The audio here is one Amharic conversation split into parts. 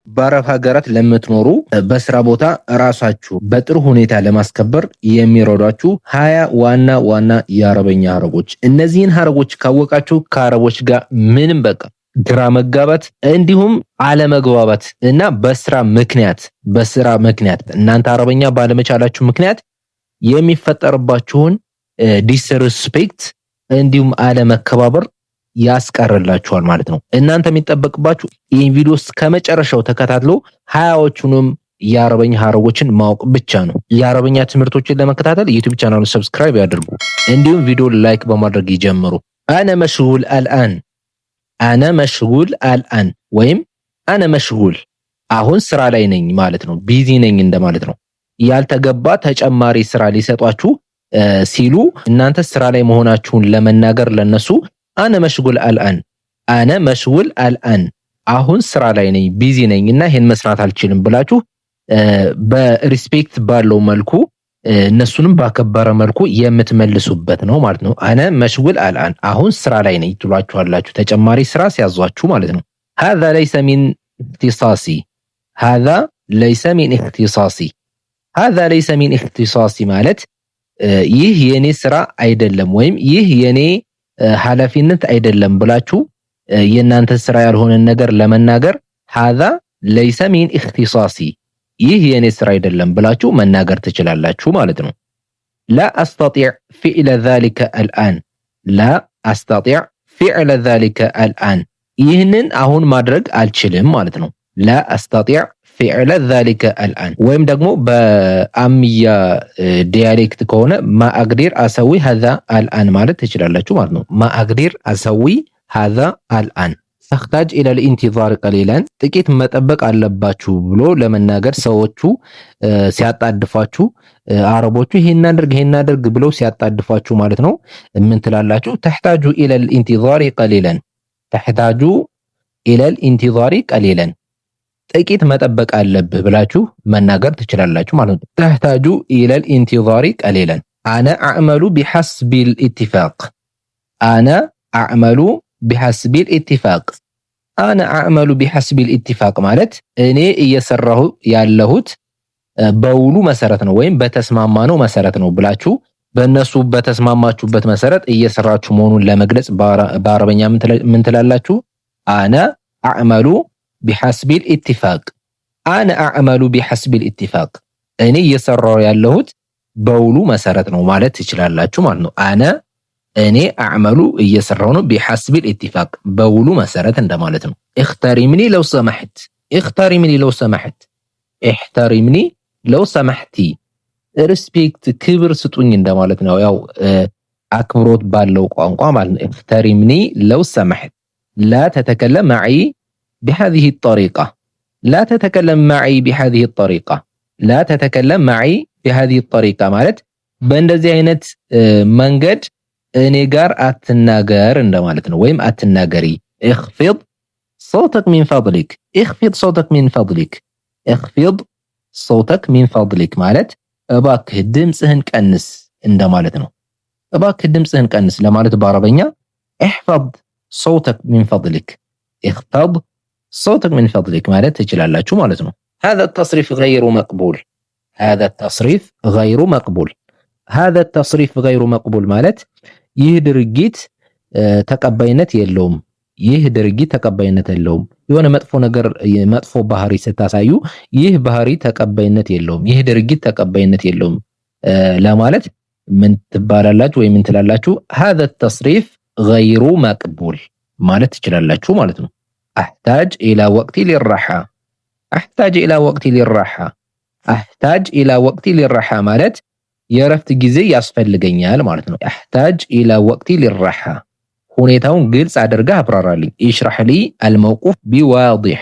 በአረብ ሀገራት ለምትኖሩ በስራ ቦታ ራሳችሁ በጥሩ ሁኔታ ለማስከበር የሚረዷችሁ 20 ዋና ዋና የአረበኛ ሀረጎች። እነዚህን ሀረጎች ካወቃችሁ ከአረቦች ጋር ምንም በቃ ግራ መጋባት እንዲሁም አለመግባባት እና በስራ ምክንያት እናንተ አረበኛ ባለመቻላችሁ ምክንያት የሚፈጠርባችሁን ዲስሪስፔክት እንዲሁም አለመከባበር ያስቀርላችኋል ማለት ነው። እናንተ የሚጠበቅባችሁ ይህን ቪዲዮ እስከመጨረሻው ተከታትሎ 20ዎቹንም የአረበኛ ሀረጎችን ማወቅ ብቻ ነው። የአረበኛ ትምህርቶችን ለመከታተል ዩቲዩብ ቻናሉን ሰብስክራይብ ያድርጉ፣ እንዲሁም ቪዲዮ ላይክ በማድረግ ይጀምሩ። አነ መሽጉል አልአን ወይም አነ መሽጉል አሁን ስራ ላይ ነኝ ማለት ነው። ቢዚ ነኝ እንደማለት ነው። ያልተገባ ተጨማሪ ስራ ሊሰጧችሁ ሲሉ እናንተ ስራ ላይ መሆናችሁን ለመናገር ለነሱ አነ መሽጉል አልአን አሁን ስራ ላይ ነኝ ቢዚ ነኝና ይሄን መስራት አልችልም ብላችሁ በሪስፔክት ባለው መልኩ እነሱንም ባከበረ መልኩ የምትመልሱበት ነው ማለት ነው። አነ መሽጉል አልአን አሁን ስራ ላይ ነኝ ትሏችኋላችሁ ተጨማሪ ስራ ሲያዟችሁ ማለት ነው። هذا ليس من اختصاصي ማለት ይህ የኔ ስራ አይደለም ወይም ይህ የኔ ኃላፊነት አይደለም ብላችሁ የናንተ ስራ ያልሆነን ነገር ለመናገር هذا ليس من اختصاصي ይህ የኔ ስራ አይደለም ብላችሁ መናገር ትችላላችሁ ማለት ነው። لا استطيع فعل ذلك الآن ይህንን አሁን ማድረግ አልችልም ማለት ነው። لا استطيع فعل ذلك الآن ወይም ደግሞ በአምያ ዲያሌክት ከሆነ ما أقدر أسوي هذا الآن ማለት ትችላላችሁ ማለት ነው። ما أقدر أسوي هذا الآن تحتاج إلى الانتظار قليلا ጥቂት መጠበቅ አለባችሁ ብሎ ለመናገር ሰዎቹ ሲያጣድፋችሁ አረቦቹ ይሄን አድርግ ብለው ሲያጣድፋችሁ ማለት ነው። ምን ትላላችሁ? تحتاج إلى الانتظار قليلا ጥቂት መጠበቅ አለብህ ብላችሁ መናገር ትችላላችሁ ማለት ነው። تحتاج إلى الانتظار قليلا أنا أعمل بحسب الاتفاق ማለት እኔ እየሰራሁ ያለሁት በውሉ መሰረት ነው ወይም በተስማማነው መሰረት ነው ብላችሁ በእነሱ በተስማማችሁበት መሰረት እየሰራችሁ መሆኑን ለመግለጽ በአረበኛ ምን ትላላችሁ? أنا أعمل بحسب الاتفاق እኔ እየሰራሁ ያለሁት በውሉ መሰረት ነው ማለት ትችላላችሁ ማለት ነው። እኔ አዕመሉ እየሰራሁ ነው بحسب الاتفاق በውሉ መሰረት እንደማለት ነው። احترمني لو سمحت ሪስፔክት ክብር ስጡኝ እንደማለት ነው። ያው አክብሮት ባለው ቋንቋ ማለት ነው። احترمني لو سمحت لا تتكلم معي بهذه الطريقة ማለት በእንደዚህ አይነት መንገድ እኔ ጋር አትናገር እንደማለት ነው። ወይም አትናገሪ። اخفض صوتك من فضلك ማለት እባክህ ድምጽህን ቀንስ እንደማለት ነው። እባክህ ድምጽህን ቀንስ ለማለት በአረበኛ احفظ صوتك من فضلك ማለት ትችላላችሁ ማለት ነው። هذا التصريف غير مقبول ማለት ይህ ድርጊት ተቀባይነት የለውም። የሆነ መጥፎ ባህሪ ስታሳዩ ይህ ባህሪ ተቀባይነት የለውም፣ ይህ ድርጊት ተቀባይነት የለውም ለማለት ምን ትባላላችሁ ወይ ምን ትላላችሁ? هذا التصريف غير مقبول ማለት ትችላላችሁ ማለት ነው። احتاج الى وقت للراحة ማለት የረፍት ጊዜ ያስፈልገኛል ማለት ነው። احتاج الى وقت للراحة ሁኔታውን ግልጽ አድርጋ አብራራልኝ። اشرح لي الموقف بواضح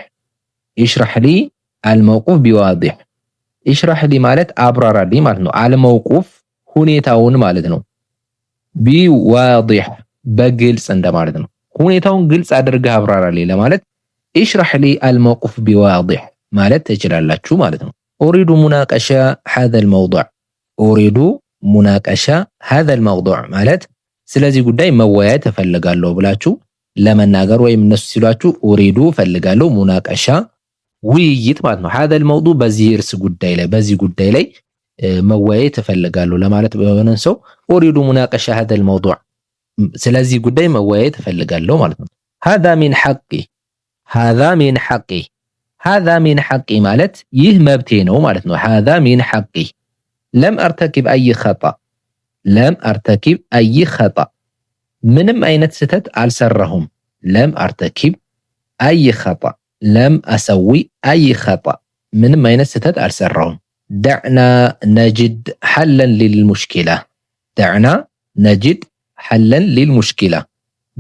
ማለት አብራራልኝ ማለት ነው። الموقف ሁኔታውን ማለት ነው። بواضح በግልጽ እንደማለት ነው። ሁኔታውን ግልጽ አድርጋ አብራራልኝ ለማለት اشرح لي الموقف بواضح ማለት ትችላላችሁ ማለት ነው። اريد مناقشة هذا الموضوع ማለት ስለዚህ ጉዳይ መወያየት እፈልጋለሁ ብላችሁ ለመናገር ወይም እነሱ ሲሏችሁ ኡሪዱ ፈልጋለሁ ሙናቀሻ ውይይት ማለት ነው። هذا الموضوع በዚህ ርዕስ ጉዳይ ላይ መወያየት እፈልጋለሁ ለማለት በሆነ ሰው ኡሪዱ ሙናቀሻ هذا الموضوع ስለዚህ ጉዳይ መወያየት እፈልጋለሁ ማለት ነው። هذا من حقي ማለት ይህ መብቴ ነው ማለት ነው። هذا من حقي لم ارتكب اي خطأ ምንም አይነት ስህተት አልሰራሁም። لم ارتكب اي خطأ لم اسوي اي خطأ ምንም አይነት ስህተት አልሰራሁም።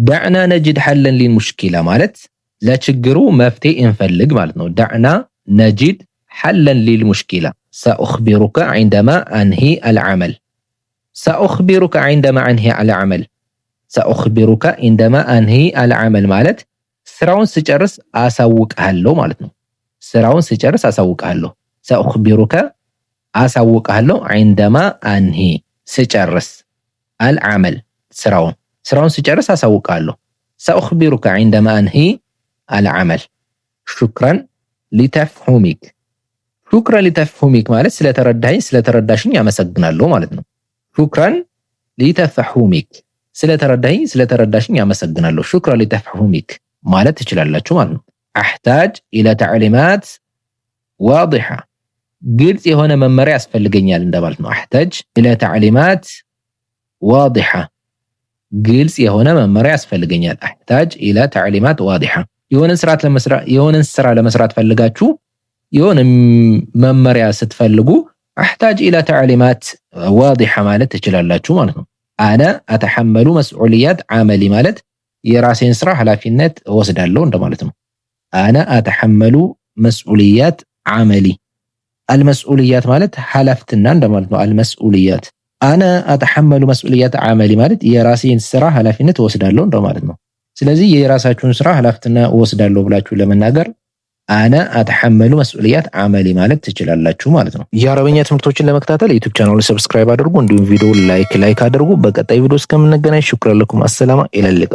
دعنا نجد حلا للمشكلة ማለት ለችግሩ መፍትሄ እንፈልግ ማለት ነው። دعنا نجد حلا للمشكلة سأخبرك عندما أنهي العمل ማለት ስራውን ስጨርስ አሳውቅሃለሁ ማለት ነው። سأخبرك አሳውቅሃለሁ عندما أنهي ስጨርስ العمل ስራውን ስጨርስ አሳውቅሃለሁ። سأخبرك عندما أنهي العمل شكرا لتفهمك ማለት ስለተረዳሽኝ አመሰግናለሁ ማለት ነው። شكرا لتفهمك ስለተረዳሽኝ አመሰግናለሁ። شكرا لتفهمك ማለት ትችላላችሁ ማለት ነው። أحتاج إلى تعليمات واضحة ግልጽ የሆነ መመሪያ ያስፈልገኛል እንደማለት ነው። أحتاج إلى تعليمات واضحة ግልጽ የሆነ መመሪያ ያስፈልገኛል። أحتاج إلى تعليمات واضحة የሆነን ስራ ለመስራት ፈልጋችሁ የሆነ መመሪያ ስትፈልጉ أحتاج إلى تعليمات واضحة ማለት ትችላላችሁ ማለት ነው። أنا أتحمل مسؤوليات عملي ማለት የራሴን ስራ ኃላፊነት ወስዳለሁ እንደማለት ነው። أنا أتحمل مسؤوليات عملي المسؤوليات ማለት ኃላፊነትና እንደማለት ነው። المسؤوليات أنا أتحمل مسؤوليات عملي ማለት የራሴን ስራ ኃላፊነት ወስዳለሁ እንደማለት ነው። ስለዚህ የራሳችሁን ስራ ኃላፊነት ወስዳለሁ ብላችሁ ለመናገር أنا أتحمل مسؤوليات عملي ማለት ትችላላችሁ ማለት ነው። የአረብኛ ትምህርቶችን ለመከታተል ዩቲዩብ ቻናሉን ሰብስክራይብ አድርጉ፣ እንዲሁም ቪዲዮ ላይክ አድርጉ። በቀጣይ ቪዲዮ እስከምንገናኝ ሹክራን ለኩም። አሰላማ ኢለል ሊቃ